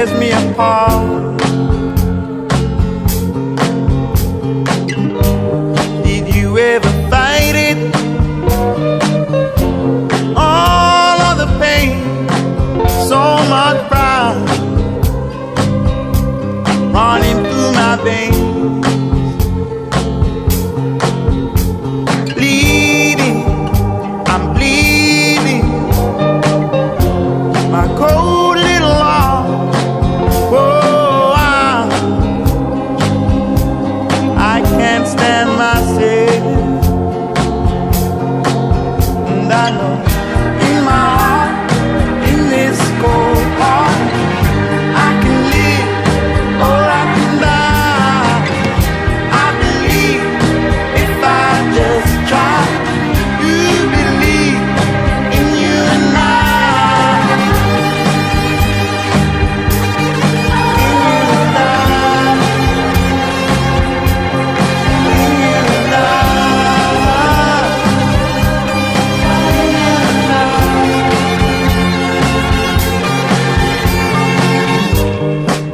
tears me apart. Did you ever fight it? All of the pain, so much pride running through my veins. Bleeding, I'm bleeding. My cold little heart, oh, I can't stand myself. And I know in my heart, in this cold heart, I can live or I can die. I believe if I just try. You believe in you and I.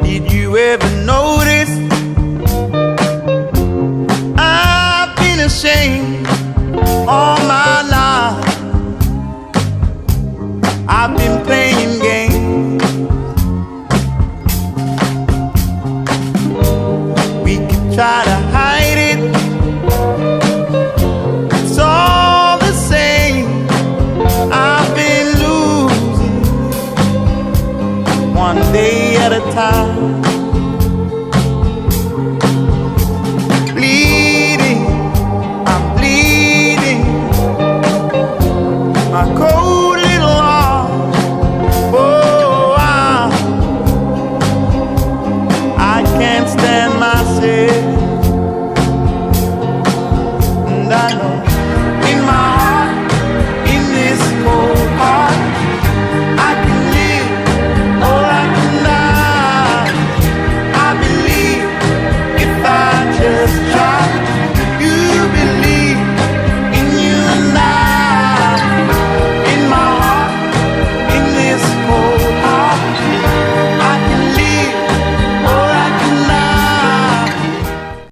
Did you ever notice I've been ashamed all my life? I've been playing games. We could try to hide it, it's all the same. I've been losing one day at a time.